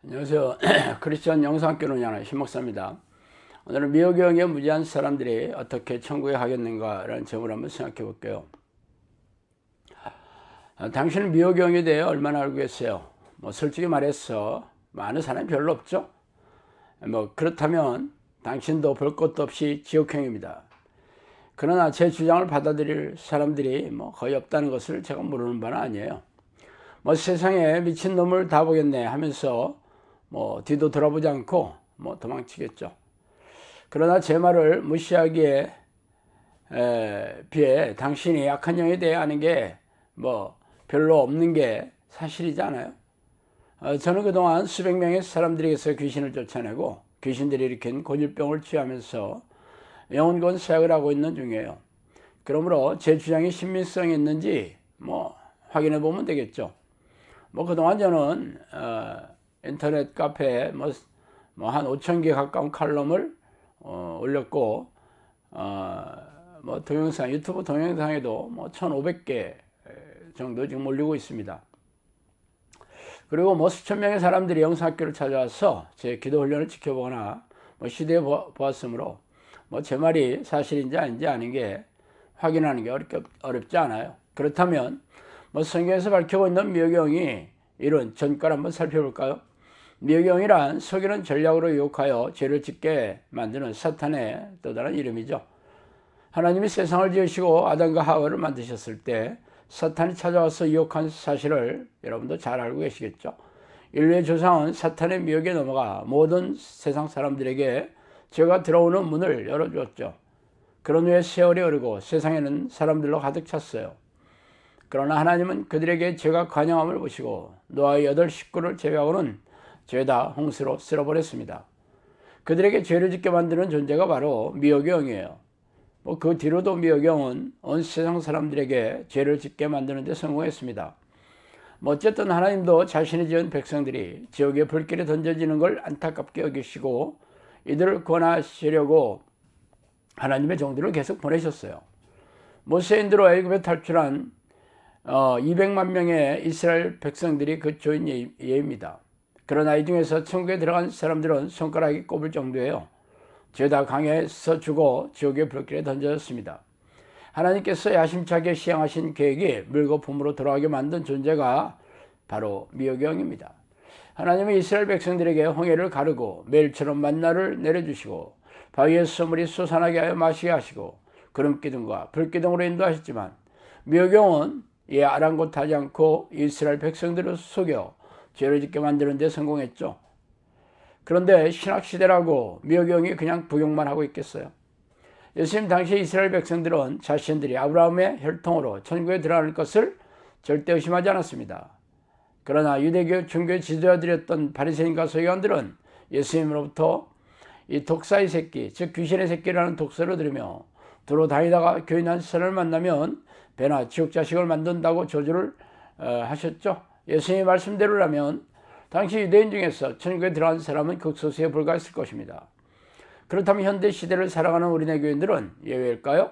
안녕하세요. 크리스천 영상학교를 운영하는 신목사입니다. 오늘은 미혹경에 무지한 사람들이 어떻게 천국에 가겠는가라는 점을 한번 생각해 볼게요. 당신은 미혹경에 대해 얼마나 알고 계세요? 솔직히 말해서 아는 사람이 별로 없죠. 그렇다면 당신도 볼 것도 없이 지옥행입니다. 그러나 제 주장을 받아들일 사람들이 거의 없다는 것을 제가 모르는 바는 아니에요. 세상에 미친 놈을 다 보겠네 하면서 뒤도 돌아보지 않고 도망치겠죠. 그러나 제 말을 무시하기에 비해 당신이 악한 영에 대해 아는 게 별로 없는 게 사실이지 않아요? 저는 그동안 수백 명의 사람들에게서 귀신을 쫓아내고 귀신들이 일으킨 고질병을 치유하면서 영혼권 사역을 하고 있는 중이에요. 그러므로 제 주장이 신빙성이 있는지 확인해 보면 되겠죠. 그동안 저는 인터넷 카페에 한 5,000개 가까운 칼럼을 올렸고 동영상, 유튜브 동영상에도 1,500개 정도 지금 올리고 있습니다. 그리고 수천 명의 사람들이 영상학교를 찾아와서 제 기도 훈련을 지켜보거나 시도해 보았으므로 제 말이 사실인지 아닌지 아는 게 확인하는 게 어렵지 않아요. 그렇다면 성경에서 밝히고 있는 미혹영이 이룬 전과를 한번 살펴볼까요? 미혹영이란 속이는 전략으로 유혹하여 죄를 짓게 만드는 사탄의 또 다른 이름이죠. 하나님이 세상을 지으시고 아담과 하와를 만드셨을 때 사탄이 찾아와서 유혹한 사실을 여러분도 잘 알고 계시겠죠. 인류의 조상은 사탄의 미혹에 넘어가 모든 세상 사람들에게 죄가 들어오는 문을 열어주었죠. 그런 후에 세월이 흐르고 세상에는 사람들로 가득 찼어요. 그러나 하나님은 그들에게 죄가 관영함을 보시고 노아의 8 식구를 제외하고는 죄다 홍수로 쓸어버렸습니다. 그들에게 죄를 짓게 만드는 존재가 바로 미혹의 영이에요. 그 뒤로도 미혹의 영은 온 세상 사람들에게 죄를 짓게 만드는 데 성공했습니다. 어쨌든 하나님도 자신이 지은 백성들이 지옥의 불길에 던져지는 걸 안타깝게 여기시고 이들을 구원하시려고 하나님의 종들을 계속 보내셨어요. 모세의 인도로 애굽에 탈출한 200만 명의 이스라엘 백성들이 그 조인 예입니다. 그러나 이 중에서 천국에 들어간 사람들은 손가락이 꼽을 정도예요. 죄다 강에서 죽어 지옥의 불길에 던져졌습니다. 하나님께서 야심차게 시행하신 계획이 물거품으로 돌아가게 만든 존재가 바로 미혹의 영입니다. 하나님은 이스라엘 백성들에게 홍해를 가르고 매일처럼 만나를 내려주시고 바위에서 물이 솟아나게 하여 마시게 하시고 구름기둥과 불기둥으로 인도하셨지만 미혹의 영은 이에 아랑곳하지 않고 이스라엘 백성들을 속여 죄를 짓게 만드는 데 성공했죠. 그런데 신학시대라고 미혹의 영이 그냥 부용만 하고 있겠어요? 예수님 당시 이스라엘 백성들은 자신들이 아브라함의 혈통으로 천국에 들어갈 것을 절대 의심하지 않았습니다. 그러나 유대교 종교 지도자들이었던 바리새인과 서기관들은 예수님으로부터 이 독사의 새끼, 즉 귀신의 새끼라는 독서를 들으며 두루 다니다가 교인한 사람을 만나면 배나 지옥 자식을 만든다고 저주를 하셨죠. 예수님의 말씀대로라면 당시 유대인 중에서 천국에 들어간 사람은 극소수에 불과했을 것입니다. 그렇다면 현대 시대를 살아가는 우리네 교인들은 예외일까요?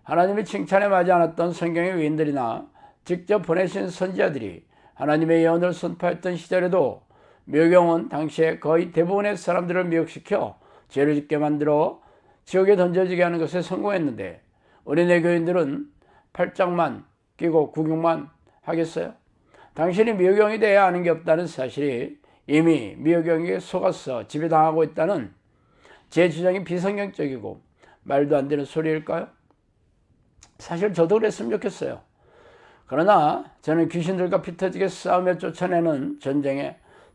하나님의 칭찬에 맞지 않았던 성경의 위인들이나 직접 보내신 선지자들이 하나님의 예언을 선포했던 시절에도 미혹의 영은 당시에 거의 대부분의 사람들을 미혹시켜 죄를 짓게 만들어 지옥에 던져지게 하는 것에 성공했는데 우리네 교인들은 팔짱만 끼고 구경만 하겠어요? 당신이 미혹의 영에 대해 아는 게 없다는 사실이 이미 미혹의 영에게 속아서 지배당하고 있다는 제 주장이 비성경적이고 말도 안 되는 소리일까요? 사실 저도 그랬으면 좋겠어요. 그러나 저는 귀신들과 피터지게 싸우며 쫓아내는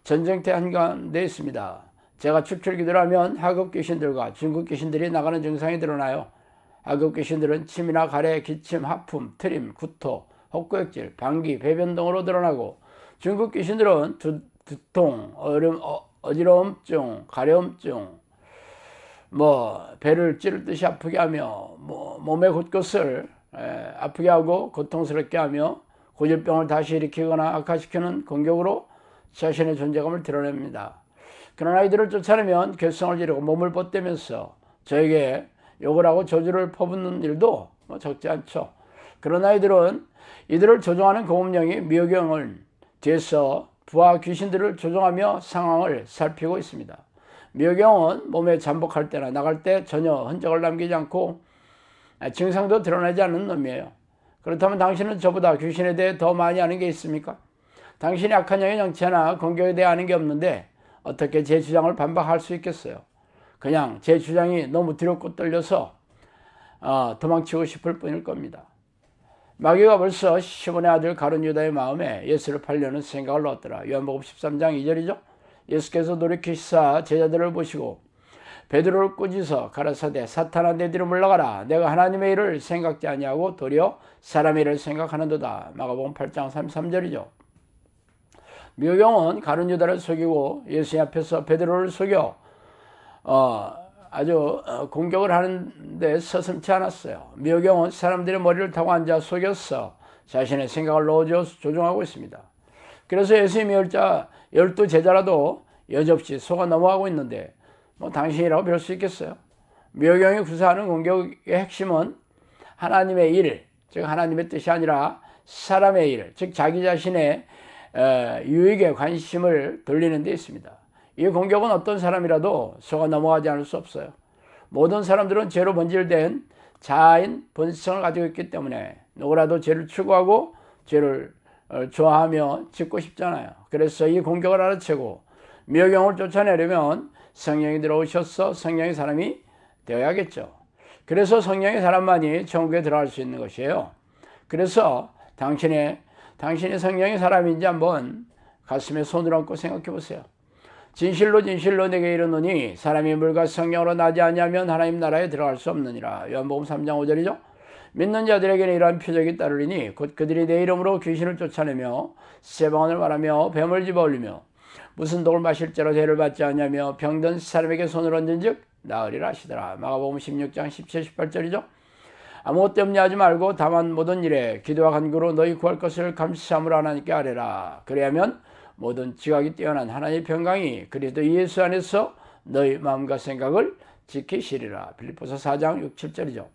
전쟁터 한가운데 있습니다. 제가 축출기도를 하면 하급 귀신들과 중국 귀신들이 나가는 증상이 드러나요. 하급 귀신들은 침이나 가래, 기침, 하품, 트림, 구토, 헛구역질, 방귀, 배변 등으로 드러나고 중국 귀신들은 두통, 어지러움증, 가려움증, 배를 찌를 듯이 아프게 하며 몸의 곳곳을 아프게 하고 고통스럽게 하며 고질병을 다시 일으키거나 악화시키는 공격으로 자신의 존재감을 드러냅니다. 그러나 이들을 쫓아내면 결성을 지르고 몸을 뻗대면서 저에게 욕을 하고 저주를 퍼붓는 일도 적지 않죠. 그러나 이들을 조종하는 공업령이 미혹의 영을 뒤에서 부하 귀신들을 조종하며 상황을 살피고 있습니다. 미호경은 몸에 잠복할 때나 나갈 때 전혀 흔적을 남기지 않고 증상도 드러나지 않는 놈이에요. 그렇다면 당신은 저보다 귀신에 대해 더 많이 아는 게 있습니까? 당신이 악한 영의 정체나 공격에 대해 아는 게 없는데 어떻게 제 주장을 반박할 수 있겠어요? 그냥 제 주장이 너무 두렵고 떨려서 도망치고 싶을 뿐일 겁니다. 마귀가 벌써 시몬의 아들 가룟 유다의 마음에 예수를 팔려는 생각을 넣었더라. 요한복음 13장 2절이죠. 예수께서 돌이키시사 제자들을 보시고 베드로를 꾸짖어 가라사대 사탄아 내 뒤로 물러가라. 내가 하나님의 일을 생각지 아니하고 도리어 사람의 일을 생각하는도다. 마가복음 8장 33절이죠. 미호경은 가룟 유다를 속이고 예수 앞에서 베드로를 속여 아주 공격을 하는데 서슴지 않았어요. 미호경은 사람들의 머리를 타고 앉아 속여서 자신의 생각을 넣어줘 조종하고 있습니다. 그래서 예수님이 12제자라도 여지없이 속아 넘어가고 있는데 당신이라고 별 수 있겠어요? 미호경이 구사하는 공격의 핵심은 하나님의 일, 즉 하나님의 뜻이 아니라 사람의 일, 즉 자기 자신의 유익에 관심을 돌리는 데 있습니다. 이 공격은 어떤 사람이라도 속아 넘어가지 않을 수 없어요. 모든 사람들은 죄로 번질된 자아인 본성을 가지고 있기 때문에 누구라도 죄를 추구하고 죄를 좋아하며 짓고 싶잖아요. 그래서 이 공격을 알아채고 미호경을 쫓아내려면 성령이 들어오셔서 성령의 사람이 되어야겠죠. 그래서 성령의 사람만이 천국에 들어갈 수 있는 것이에요. 그래서 당신이 성령의 사람인지 한번 가슴에 손을 얹고 생각해 보세요. 진실로 진실로 내게 이르노니 사람이 물과 성령으로 나지 아니하면 하나님 나라에 들어갈 수 없느니라. 요한복음 3장 5절이죠. 믿는 자들에게는 이러한 표적이 따르리니 곧 그들이 내 이름으로 귀신을 쫓아내며 세방언을 말하며 뱀을 집어올리며 무슨 독을 마실지라 죄를 받지 않냐며 병든 사람에게 손을 얹은즉 나으리라 하시더라. 마가복음 16장 17, 18절이죠. 아무것도 염려하지 말고 다만 모든 일에 기도와 간구로 너희 구할 것을 감사함으로 하나님께 아뢰라. 그래야면 모든 지각이 뛰어난 하나님의 평강이 그리스도 예수 안에서 너희 마음과 생각을 지키시리라. 빌립보서 4장 6, 7절이죠.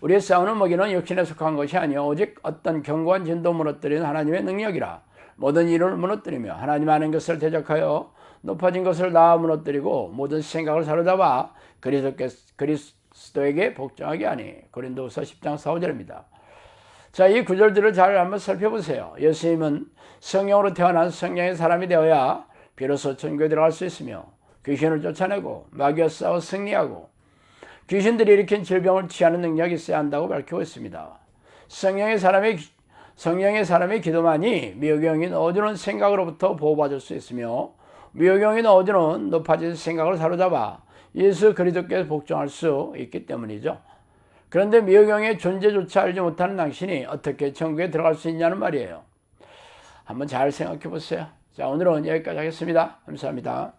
우리의 싸우는 먹이는 육신에 속한 것이 아니요 오직 어떤 견고한 진도 무너뜨리는 하나님의 능력이라. 모든 일을 무너뜨리며 하나님 아는 것을 대적하여 높아진 것을 다 무너뜨리고 모든 생각을 사로잡아 그리스도에게 복종하게 하니. 고린도후서 10장 4, 5절입니다. 자, 이 구절들을 잘 한번 살펴보세요. 예수님은 성령으로 태어난 성령의 사람이 되어야 비로소 천국에 들어갈 수 있으며 귀신을 쫓아내고 마귀와 싸워 승리하고 귀신들이 일으킨 질병을 치하는 능력이 있어야 한다고 밝히고 있습니다. 성령의 사람의 기도만이 미호경이 넣어주는 생각으로부터 보호받을 수 있으며 미호경이 넣어주는 높아진 생각을 사로잡아 예수 그리스도께 복종할 수 있기 때문이죠. 그런데 미호경의 존재조차 알지 못하는 당신이 어떻게 천국에 들어갈 수 있냐는 말이에요. 한번 잘 생각해 보세요. 자, 오늘은 여기까지 하겠습니다. 감사합니다.